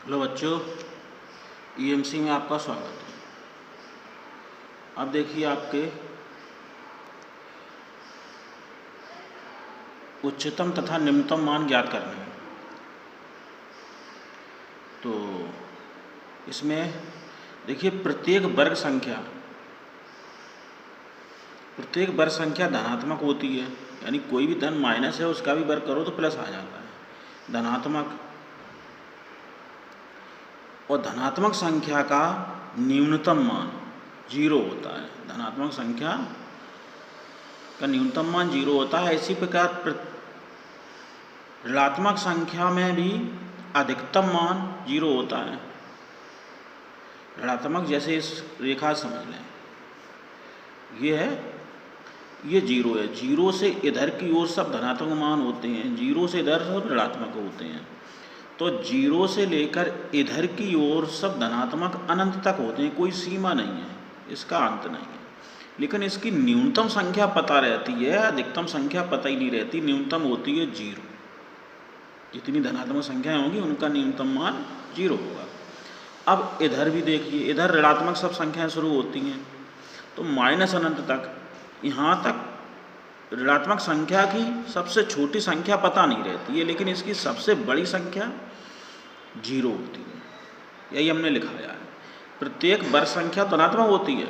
Hello बच्चों, EMC में आपका स्वागत है। अब देखिए, आपके उच्चतम तथा निम्नतम मान ज्ञात करने हैं। तो इसमें देखिए, प्रत्येक वर्ग संख्या धनात्मक होती है। यानी कोई भी धन माइनस है उसका भी वर्ग करो तो प्लस आ जाता है, धनात्मक। और धनात्मक संख्या का न्यूनतम मान 0 होता है। धनात्मक संख्या का न्यूनतम मान 0 होता है। इसी प्रकार ऋणात्मक संख्या में भी अधिकतम मान 0 होता है। ऋणात्मक, जैसे इस रेखा समझ लें, ये 0 है। 0 से इधर की ओर सब धनात्मक मान होते हैं, 0 से इधर सब ऋणात्मक होते हैं। तो 0 से लेकर इधर की ओर सब धनात्मक अनंत तक होते हैं, कोई सीमा नहीं है, इसका अंत नहीं है। लेकिन इसकी न्यूनतम संख्या पता रहती है, अधिकतम संख्या पता ही नहीं रहती। न्यूनतम होती है 0। जितनी धनात्मक संख्याएं होंगी उनका न्यूनतम मान 0 होगा। अब इधर भी देखिए, इधर ऋणात्मक सब संख्याएं शुरू होती हैं, तो माइनस अनंत तक, यहाँ तक ऋणात्मक संख्या की सबसे छोटी संख्या पता नहीं रहती है, लेकिन इसकी सबसे बड़ी संख्या 0 होती है। यही हमने लिखाया है। प्रत्येक वर्ग संख्या धनात्मक होती है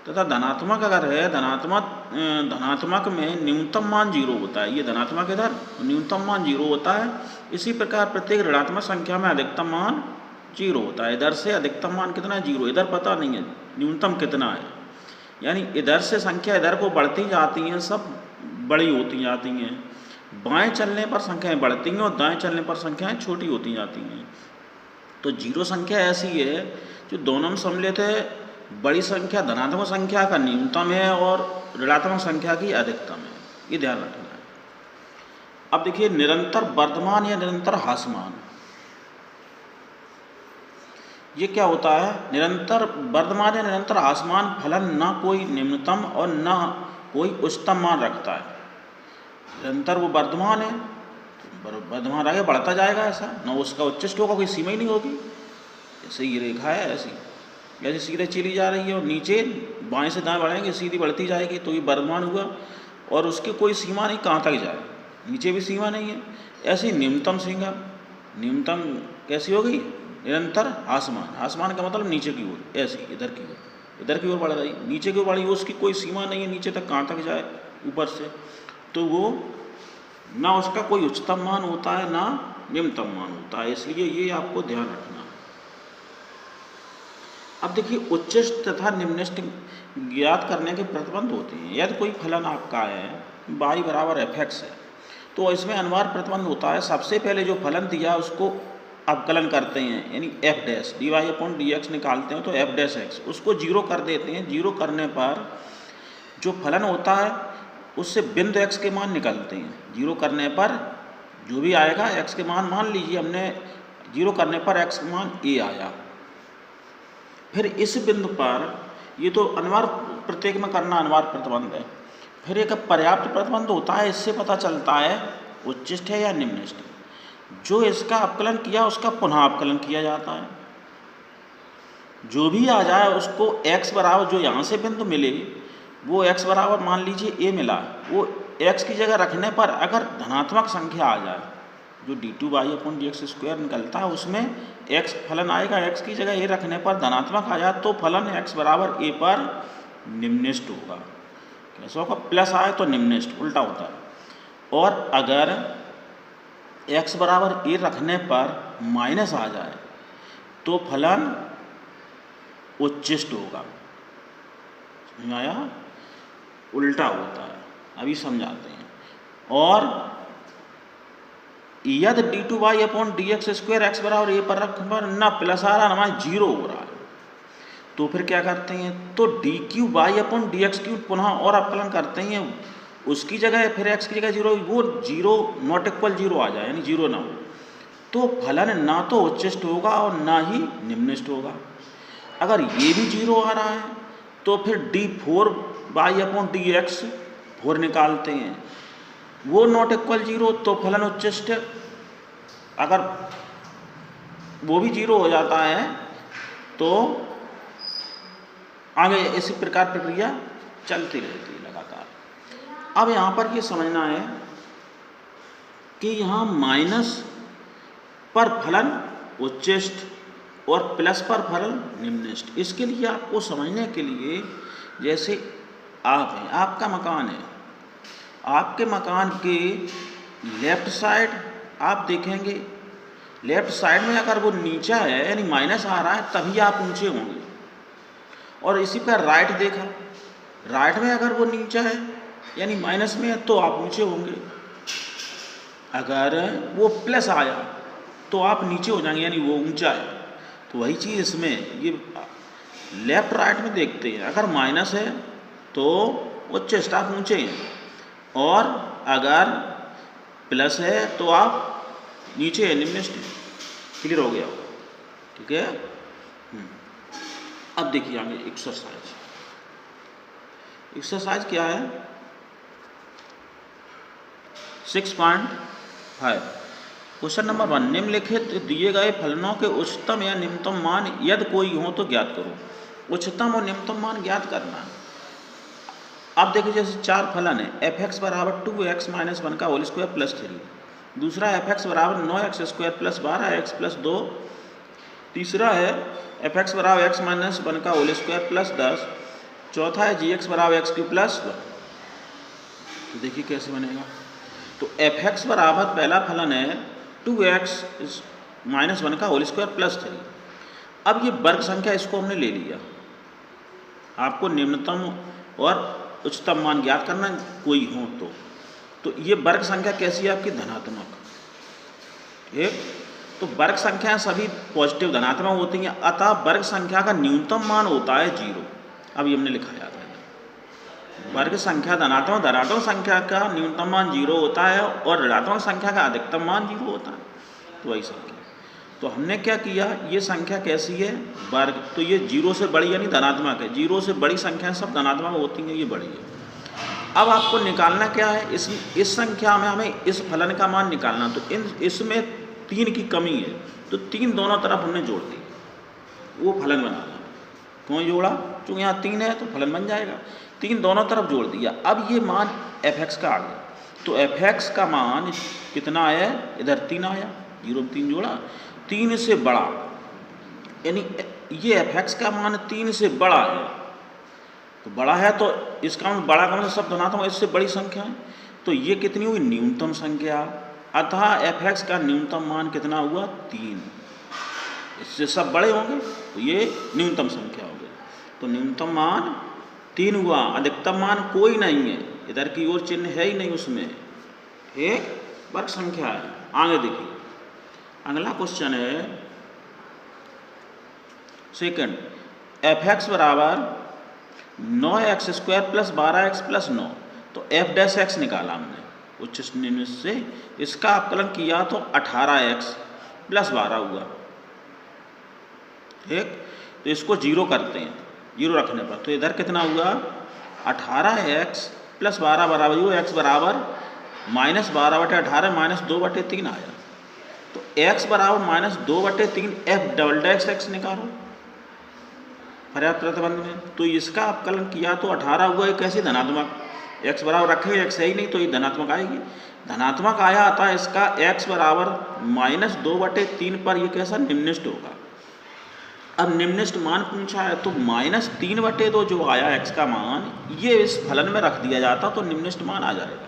तथा धनात्मक अगर है, धनात्मक में न्यूनतम मान 0 होता है। ये धनात्मक इधर, न्यूनतम मान 0 होता है। इसी प्रकार प्रत्येक ऋणात्मक संख्या में अधिकतम मान 0 होता है। इधर से अधिकतम मान कितना है? 0। इधर पता नहीं है न्यूनतम कितना है। यानी इधर से संख्या इधर को बढ़ती जाती हैं, सब बड़ी होती जाती हैं। बाएं चलने पर संख्याएं बढ़ती हैं और दाएं चलने पर संख्याएं छोटी होती जाती हैं। तो 0 संख्या ऐसी है जो दोनों में सम्मिलित है। बड़ी संख्या धनात्मक संख्या का न्यूनतम है और ऋणात्मक संख्या की अधिकतम है। ये ध्यान रखना है। अब देखिए, निरंतर वर्धमान या निरंतर ह्रासमान, ये क्या होता है? निरंतर वर्धमान या निरंतर ह्रासमान फलन ना कोई निम्नतम और ना कोई उच्चतम मान रखता है। निरंतर वो वर्धमान है, तो वर्धमान आगे बढ़ता जाएगा, ऐसा ना उसका उच्चिष्ट होगा, कोई सीमा ही नहीं होगी। जैसे ये रेखा है, ऐसे सीधे चली जा रही है और नीचे बाएं से दाएं बढ़ेंगे, सीधी बढ़ती जाएगी, तो ये वर्धमान हुआ और उसकी कोई सीमा नहीं, कहाँ तक जाए, नीचे भी सीमा नहीं है। ऐसी न्यूनतम सीमा, न्यूनतम कैसी होगी? निरंतर ह्रासमान। ह्रासमान का मतलब नीचे की ओर, ऐसी इधर की ओर बढ़ रही, नीचे की ओर बढ़ी, उसकी कोई सीमा नहीं है, नीचे तक कहाँ तक जाए ऊपर से। तो वो ना उसका कोई उच्चतम मान होता है ना निम्नतम मान होता है। इसलिए ये आपको ध्यान रखना है। अब देखिए, उच्चिष्ट तथा निम्निष्ट ज्ञात करने के प्रतिबंध होते हैं। यदि कोई फलन आपका है y बराबर fx है, तो इसमें अनिवार्य प्रतिबंध होता है। सबसे पहले जो फलन दिया उसको अवकलन करते हैं, यानी f डैश dy/dx निकालते हैं, तो f डैश x उसको 0 कर देते हैं। 0 करने पर जो फलन होता है उससे बिंदु x के मान निकलते हैं। 0 करने पर जो भी आएगा x के मान लीजिए हमने 0 करने पर x का मान a आया। फिर इस बिंदु पर, ये तो अनिवार्य प्रत्येक में करना अनिवार्य प्रतिबंध है। फिर एक पर्याप्त प्रतिबंध होता है, इससे पता चलता है उच्चिष्ट है या निम्निष्ट। जो इसका अवकलन किया उसका पुनः अवकलन किया जाता है। जो भी आ जाए उसको x बराबर, जो यहाँ से बिंदु मिले वो x बराबर मान लीजिए a मिला, वो x की जगह रखने पर अगर धनात्मक संख्या आ जाए, जो d2y/dx² निकलता है उसमें x फलन आएगा, x की जगह a रखने पर धनात्मक आ जाए तो फलन x बराबर a पर निम्निष्ट होगा। कैसा होगा? प्लस आए तो निम्निष्ट, उल्टा होता है। और अगर x बराबर a रखने पर माइनस आ जाए तो फलन उच्चिष्ट होगा। समझ आया? उल्टा होता है। अभी समझाते हैं। और यदि d2y/dx² x बराबर a पर रखने पर ना प्लस आ रहा ना हमारा 0 हो रहा है, तो फिर क्या करते हैं? तो d3y/dx³ पुनः और अवकलन करते हैं। उसकी जगह फिर x की जगह 0, वो 0 नॉट इक्वल 0 आ जाए, यानी 0 ना हो, तो फलन ना तो उच्चिष्ट होगा और ना ही निम्निष्ट होगा। अगर ये भी 0 आ रहा है तो फिर d4y/dx 4 निकालते हैं, वो नॉट इक्वल 0, तो फलन उच्चिष्ट। अगर वो भी 0 हो जाता है। तो आगे इसी प्रकार प्रक्रिया चलती रहती है लगातार। अब यहाँ पर ये समझना है कि यहाँ माइनस पर फलन उच्चिष्ट और प्लस पर फलन निम्निष्ट। इसके लिए आपको समझने के लिए, जैसे आप हैं, आपका मकान है, आपके मकान के लेफ्ट साइड आप देखेंगे, लेफ्ट साइड में अगर वो नीचा है यानी माइनस आ रहा है तभी आप ऊंचे होंगे। और इसी पर राइट देखा, राइट में अगर वो नीचा है यानी माइनस में है तो आप ऊंचे होंगे। अगर वो प्लस आया तो आप नीचे हो जाएंगे यानी वो ऊंचा है। तो वही चीज़ इसमें ये लेफ्ट राइट में देखते हैं, अगर माइनस है तो उच्च आप ऊंचे हैं, और अगर प्लस है तो आप नीचे है, निम्निष्ट है। क्लियर हो गया? ठीक है। अब देखिए आगे एक्सरसाइज। एक्सरसाइज क्या है? 6.5 क्वेश्चन नंबर 1, निम्नलिखित दिए गए फलनों के उच्चतम या निम्नतम मान यदि कोई हो तो ज्ञात करो। उच्चतम और निम्नतम मान ज्ञात करना है। अब देखिए जैसे 4 फलन है, f(x) बराबर 2x - 1 का होल स्क्वायर प्लस 3, दूसरा f(x) बराबर 9x² प्लस 12x प्लस 2, तीसरा है f(x) बराबर x - 1 का होल स्क्वायर प्लस 10, चौथा है gx बराबर x³ प्लस 1। तो देखिए कैसे बनेगा। तो f(x) बराबर पहला फलन है 2x - 1 का होल स्क्वायर प्लस 3। अब ये वर्ग संख्या, इसको हमने ले लिया। आपको निम्नतम और उच्चतम मान ज्ञात करना कोई हो तो ये वर्ग संख्या कैसी है आपकी? धनात्मक। ठीक। तो वर्ग संख्या सभी पॉजिटिव धनात्मक होती हैं, अतः वर्ग संख्या का न्यूनतम मान होता है 0। अब ये हमने लिखाया था, वर्ग संख्या धनात्मक संख्या का न्यूनतम मान 0 होता है और ऋणात्मक संख्या का अधिकतम मान 0 होता है। तो वही संख्या। तो हमने क्या किया, ये संख्या कैसी है? वर्ग। तो ये 0 से बड़ी यानी धनात्मक है। 0 से बड़ी संख्या सब धनात्मक होती हैं, ये बड़ी है। अब आपको निकालना क्या है? इस संख्या में हमें इस फलन का मान निकालना। तो इसमें 3 की कमी है, तो 3 दोनों तरफ हमने जोड़ दी, वो फलन बनाना। क्यों जोड़ा? क्योंकि यहाँ 3 है तो फलन बन जाएगा। 3 दोनों तरफ जोड़ दिया। अब ये मान f(x) का आ गया। तो f(x) का मान कितना आया? इधर 3 आया, 0 में 3 जोड़ा, 3 से बड़ा, यानी ये f(x) का मान 3 से बड़ा है। तो बड़ा है तो इसका मान, बड़ा का मतलब सब धनात्मक, इससे बड़ी संख्या है। तो ये कितनी हुई? न्यूनतम संख्या। अतः f(x) का न्यूनतम मान कितना हुआ? 3। इससे सब बड़े होंगे तो ये न्यूनतम संख्या हो गई। तो न्यूनतम मान 3 हुआ, अधिकतम मान कोई नहीं है, इधर की ओर चिन्ह है ही नहीं उसमें, एक वर्ग संख्या है। आगे देखिए अगला क्वेश्चन है सेकंड, f(x) बराबर 9x² प्लस 12x प्लस 9। तो f' निकाला हमने उच्च निम्न से, इसका अवकलन किया तो 18x प्लस 12 हुआ। ठीक। तो इसको 0 करते हैं, 0 रखने पर तो इधर कितना हुआ? 18x प्लस 12 बराबर 0, x बराबर -12/18 -2/3 आया। तो x बराबर -2/3 f"x निकालो पर्याप्त प्रतिबंध में। तो इसका अवकलन किया तो 18 हुआ, ये कैसे? धनात्मक। x बराबर रखेंगे, x है ही नहीं तो ये धनात्मक आएगी। धनात्मक आया, अतः इसका x बराबर -2/3 पर ये कैसा? निम्निष्ट होगा। अब निम्निष्ट मान पूछा है तो -3/2 जो आया x का मान, ये इस फलन में रख दिया जाता तो निम्निष्ट मान आ जाएगा।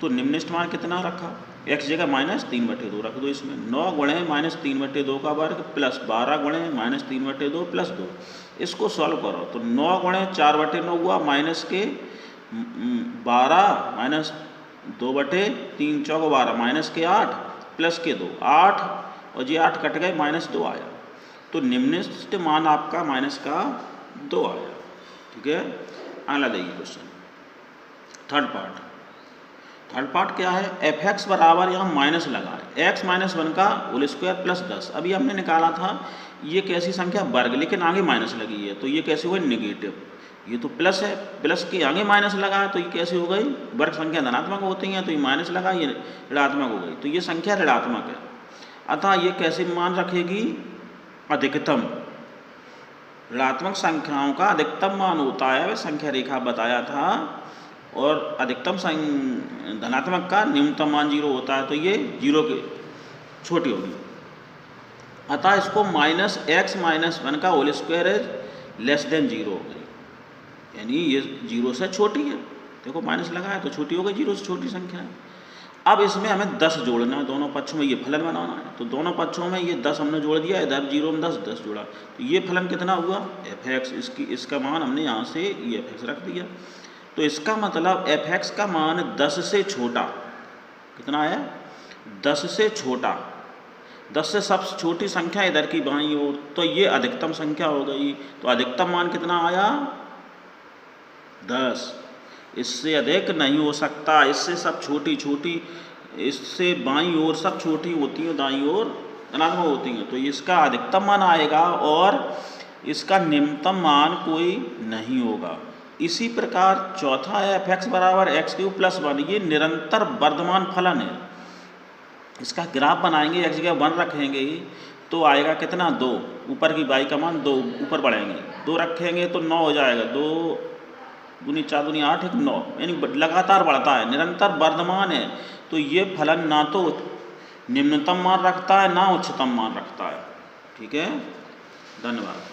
तो निम्निष्ट मान कितना रखा? x जगह -3/2 रख दो इसमें। 9 गुणे -3/2 का वर्ग प्लस 12 गुणे -3/2 प्लस 2। इसको सॉल्व करो तो 9 गुणे 4/9 हुआ, माइनस के 12 -2/3 चौको 12 माइनस के 8 प्लस के 2 8 और ये 8 कट गए, -2 आया। तो निम्निष्ट मान आपका माइनस का 2 आया। ठीक है। अगला देखिए क्वेश्चन थर्ड पार्ट क्या है? f(x) बराबर यहाँ माइनस लगा है, x - 1 का होल स्क्वायर प्लस 10। अभी हमने निकाला था ये कैसी संख्या? वर्ग, लेकिन आगे माइनस लगी है तो ये कैसे हुआ? निगेटिव। ये तो प्लस है, प्लस के आगे माइनस लगा है तो ये कैसे हो गई? वर्ग संख्या धनात्मक होती हैं तो ये माइनस लगा, ये ऋणात्मक हो गई, तो ये संख्या ऋणात्मक है। अतः ये कैसे मान रखेगी? अधिकतम। ऋणात्मक संख्याओं का अधिकतम मान होता है, वह संख्या रेखा बताया था, और अधिकतम धनात्मक का न्यूनतम मान 0 होता है, तो ये 0 के छोटी होगी। अतः इसको -x-1 का whole square is less than 0 हो गई, यानी ये 0 से छोटी है। देखो माइनस लगा है तो छोटी हो गई, 0 से छोटी संख्या है। अब इसमें हमें 10 जोड़ना है, दोनों पक्षों में ये फलन बनाना है। तो दोनों पक्षों में ये 10 हमने जोड़ दिया, इधर 0 में 10 10 जोड़ा, तो ये फलन कितना हुआ? f(x). इसका मान हमने यहाँ से ये f(x) रख दिया, तो इसका मतलब f(x) का मान 10 से छोटा कितना है? 10 से छोटा, 10 से सबसे छोटी संख्या इधर की बाईं ओर, तो ये अधिकतम संख्या हो गई। तो अधिकतम मान कितना आया? 10। इससे अधिक नहीं हो सकता, इससे सब छोटी छोटी, इससे बाईं ओर सब छोटी होती हैं, दाईं ओर धनात्मक होती हैं, तो इसका अधिकतम मान आएगा और इसका निम्नतम मान कोई नहीं होगा। इसी प्रकार चौथा है f(x) बराबर x³ + 1, ये निरंतर वर्धमान फलन है। इसका ग्राफ बनाएंगे, x जगह 1 रखेंगे तो आएगा कितना? 2। ऊपर की y का मान 2 ऊपर बढ़ेंगे, 2 रखेंगे तो 9 हो जाएगा, 2 दूनी 4 दूनी 8 1 9, यानी लगातार बढ़ता है, निरंतर वर्धमान है। तो ये फलन ना तो निम्नतम मान रखता है ना उच्चतम मान रखता है। ठीक है, धन्यवाद।